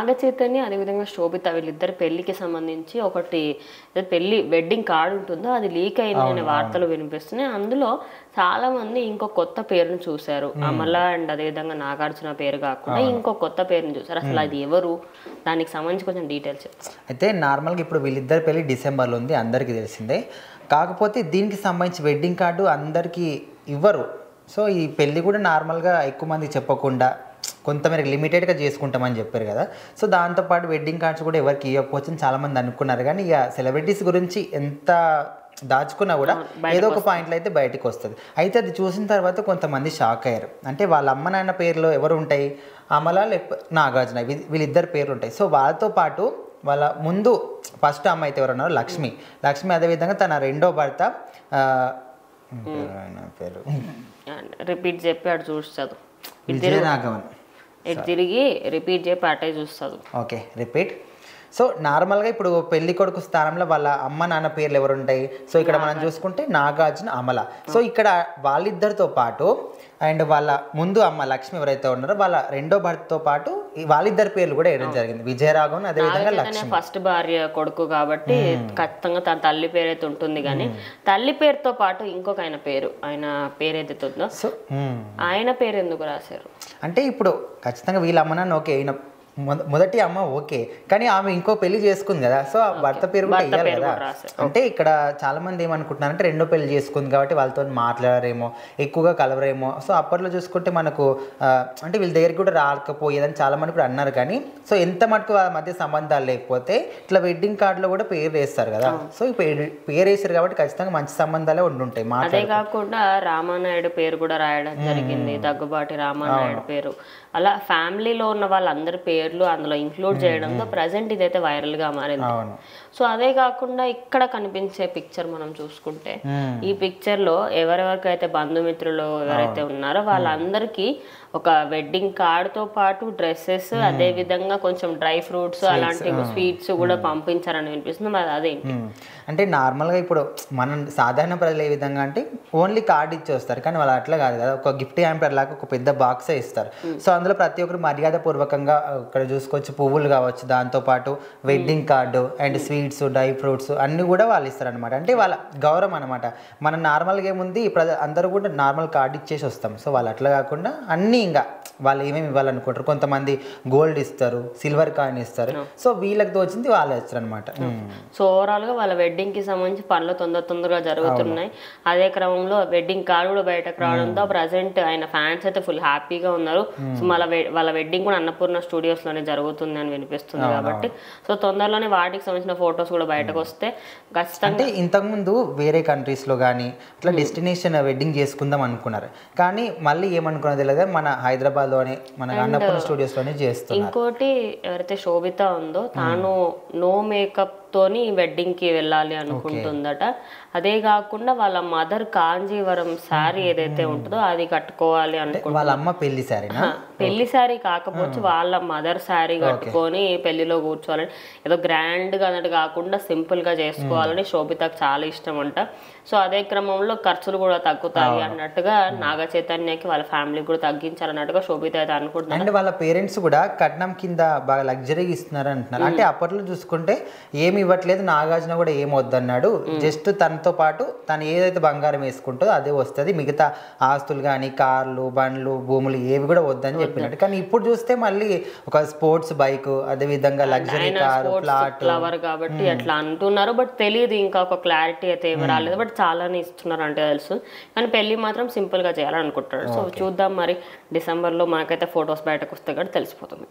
నాగచైతన్య అదేవిధంగా శోభిత వీళ్ళిద్దరి పెళ్లికి సంబంధించి ఒకటి పెళ్లి వెడ్డింగ్ కార్డు ఉంటుందో అది లీక్ అయింది అనే వార్తలు వినిపిస్తున్నాయి. అందులో చాలా మంది ఇంకో కొత్త పేరును చూశారు. అమల అండ్ అదేవిధంగా నాగార్జున పేరు కాకుండా ఇంకో కొత్త పేరుని చూసారు. అసలు అది ఎవరు, దానికి సంబంధించి కొంచెం డీటెయిల్స్ చెప్తారు. అయితే నార్మల్గా ఇప్పుడు వీళ్ళిద్దరి పెళ్లి డిసెంబర్లో ఉంది, అందరికీ తెలిసిందే. కాకపోతే దీనికి సంబంధించి వెడ్డింగ్ కార్డు అందరికీ ఇవ్వరు. సో ఈ పెళ్ళి కూడా నార్మల్గా ఎక్కువ మంది చెప్పకుండా కొంతమేరకు లిమిటెడ్గా చేసుకుంటామని చెప్పారు కదా. సో దాంతోపాటు వెడ్డింగ్ కార్డ్స్ కూడా ఎవరికి ఇవ్వకపోవచ్చని చాలామంది అనుకున్నారు. కానీ ఇక సెలబ్రిటీస్ గురించి ఎంత దాచుకున్నా కూడా ఏదో ఒక పాయింట్లో అయితే బయటకు వస్తుంది. అయితే అది చూసిన తర్వాత కొంతమంది షాక్ అయ్యారు. అంటే వాళ్ళ అమ్మ నాన్న పేర్లో ఎవరు ఉంటాయి, అమల లేకపోతే నాగార్జున, వీళ్ళిద్దరు పేర్లు ఉంటాయి. సో వాళ్ళతో పాటు వాళ్ళ ముందు ఫస్ట్ అమ్మ అయితే ఎవరున్నారో లక్ష్మి, అదేవిధంగా తన రెండో భర్త పేరు రిపీట్ చెప్పి అటు చూస్తాడు, విజయరాఘవన్, తిరిగి రిపీట్ చెప్పి అటే చూస్తాడు. Okay repeat. సో నార్మల్గా ఇప్పుడు పెళ్లి కొడుకు స్థానంలో వాళ్ళ అమ్మ నాన్న పేర్లు ఎవరు ఉంటాయి. సో ఇక్కడ మనం చూసుకుంటే నాగార్జున, అమల. సో ఇక్కడ వాళ్ళిద్దరితో పాటు అండ్ వాళ్ళ ముందు అమ్మ లక్ష్మి ఎవరైతే ఉన్నారో వాళ్ళ రెండో భర్తతో పాటు వాళ్ళిద్దరి పేర్లు కూడా వేయడం జరిగింది, విజయరాఘవన్ అదేవిధంగా లక్ష్మి. ఫస్ట్ భార్య కొడుకు కాబట్టి ఖచ్చితంగా తన తల్లి పేరైతే ఉంటుంది. కానీ తల్లి పేరుతో పాటు ఇంకొక ఆయన పేరు ఏదైతే ఉందో సో ఆయన పేరు ఎందుకు రాశారు అంటే ఇప్పుడు ఖచ్చితంగా వీళ్ళ అమ్మ నాన్న ఓకే, మొదటి అమ్మ ఓకే, కానీ ఆమె ఇంకో పెళ్లి చేసుకుంది కదా. సో ఆ భర్త పేరు కూడా ఇవ్వాలి కదా. అంటే ఇక్కడ చాలా మంది ఏమనుకుంటున్నారంటే రెండో పెళ్లి చేసుకుంది కాబట్టి వాళ్ళతో మాట్లాడరేమో, ఎక్కువగా కలవరేమో. సో అప్పట్లో చూసుకుంటే మనకు అంటే వీళ్ళ దగ్గరికి కూడా రాకపోయేదని చాలా మంది కూడా అన్నారు. కానీ సో ఎంత మటుకు వాళ్ళ మధ్య సంబంధాలు లేకపోతే ఇట్లా వెడ్డింగ్ కార్డులో కూడా పేరు వేస్తారు కదా. సో పేరు వేసారు కాబట్టి ఖచ్చితంగా మంచి సంబంధాలే ఉండుంటాయి. అదే కాకుండా రామానాయుడు పేరు కూడా రాయడం జరిగింది, దగ్గుబాటి రామానాయుడు పేరు. అలా ఫ్యామిలీలో ఉన్న వాళ్ళందరి పేర్లు అందులో ఇంక్లూడ్ చేయడంతో ప్రజెంట్ ఇదైతే వైరల్ గా మారింది. సో అదే కాకుండా ఇక్కడ కనిపించే పిక్చర్ మనం చూసుకుంటే ఈ పిక్చర్ లో ఎవరెవరికైతే బంధుమిత్రులు ఎవరైతే ఉన్నారో వాళ్ళందరికీ ఒక వెడ్డింగ్ కార్డ్ తో పాటు డ్రెస్సెస్, అదే విధంగా కొంచెం డ్రై ఫ్రూట్స్ అలాంటి స్వీట్స్ కూడా పంపించారని వినిపిస్తుంది. మరి అదేంటి అంటే నార్మల్గా ఇప్పుడు మనం సాధారణ ప్రజలు ఏ విధంగా అంటే ఓన్లీ కార్డు ఇచ్చి వస్తారు, కానీ వాళ్ళు అట్లా కాదు కదా. ఒక గిఫ్ట్ హ్యాంపర్ లాగా ఒక పెద్ద బాక్సే ఇస్తారు. సో అందులో ప్రతి ఒక్కరు మర్యాద పూర్వకంగా ఇక్కడ చూసుకోవచ్చు, పువ్వులు కావచ్చు, దాంతోపాటు wedding card and sweets, dry fruits అన్నీ కూడా వాళ్ళు ఇస్తారనమాట. అంటే వాళ్ళ గౌరవం అనమాట. మనం నార్మల్గా ఏముంది అందరూ కూడా నార్మల్ కార్డు ఇచ్చేసి వస్తాం. సో వాళ్ళు అట్లా కాకుండా అన్నీ ఇంకా వాళ్ళు ఏమేమి ఇవ్వాలనుకుంటారు, కొంతమంది గోల్డ్ ఇస్తారు, సిల్వర్ కాయిన్ ఇస్తారు. సో వీళ్ళకి తోచింది వాళ్ళు ఇస్తారు అనమాట. సో ఓవరాల్ గా వాళ్ళ వెడ్డింగ్ కి సంబంధించి పనులు తొందరగా జరుగుతున్నాయి. అదే క్రమంలో వెడ్డింగ్ కార్డు కూడా బయటకు రావడంతో ప్రజెంట్ ఆయన ఫ్యాన్స్ అయితే ఫుల్ హ్యాపీగా ఉన్నారు. సో వాళ్ళ వెడ్డింగ్ కూడా అన్నపూర్ణ స్టూడియోస్ లోనే జరుగుతుంది అని వినిపిస్తుంది కాబట్టి సో తొందరలోనే వాటికి సంబంధించిన ఫొటోస్ కూడా బయటకు వస్తే ఖచ్చితంగా. అంటే ఇంతకుముందు వేరే కంట్రీస్ లో కానీ అట్లా డెస్టినేషన్ వెడ్డింగ్ చేసుకుందాం అనుకున్నారు, కానీ మళ్ళీ ఏమనుకున్నది తెలియదు మన హైదరాబాద్ లోనే మన అన్నపూర్ణ స్టూడియోస్ లోనే చేస్తున్నారు. ఇంకోటి ఎవరైతే శోభిత ఉందో తాను నో మేకప్ తోని వెడ్డింగ్ కి వెళ్ళాలి అనుకుంటుందట. అదే కాకుండా వాళ్ళ మదర్ కాంజీవరం శారీ ఏదైతే ఉంటుందో అది కట్టుకోవాలి అనుకుంటుంది. వాళ్ళ అమ్మ పెళ్లి శారీ కాకపోతే వాళ్ళ మదర్ శారీ కట్టుకొని పెళ్లిలో కూర్చోవాలని, ఏదో గ్రాండ్ గా అన్నట్టు కాకుండా సింపుల్ గా చేసుకోవాలని శోభితకు చాలా ఇష్టం అంట. సో అదే క్రమంలో ఖర్చులు కూడా తగ్గుతాయి అన్నట్టుగా నాగ చైతన్యకి వాళ్ళ ఫ్యామిలీకి కూడా తగ్గించాలన్నట్టుగా శోభిత అయితే అనుకుంటున్నారు. అండ్ వాళ్ళ పేరెంట్స్ కూడా కట్నం కింద బాగా లగ్జరీగా ఇస్తున్నారు అంటున్నారు. అంటే అప్పట్లో చూసుకుంటే ఏమి ఇవ్వట్లేదు, నాగార్జున కూడా ఏం వద్దన్నాడు, జస్ట్ తనతో పాటు తను ఏదైతే బంగారం వేసుకుంటుందో అదే వస్తుంది, మిగతా ఆస్తులు కానీ కార్లు, బండ్లు, భూములు ఏవి కూడా వద్దని చెప్పినట్టు. కానీ ఇప్పుడు చూస్తే మళ్ళీ ఒక స్పోర్ట్స్ బైక్, అదే విధంగా లగ్జరీ కారు, ఫ్లాట్, ఫ్లవర్ కాబట్టి అట్లా అంటున్నారు. బట్ తెలియదు, ఇంకా ఒక క్లారిటీ అయితే ఏమి రాలేదు. బట్ చాలానే ఇస్తున్నారు అంటే తెలుసు, కానీ పెళ్లి మాత్రం సింపుల్ గా చేయాలని అనుకుంటారు. సో చూద్దాం మరి డిసెంబర్ లో మనకైతే ఫొటోస్ బయటకు వస్తే కూడా తెలిసిపోతుంది.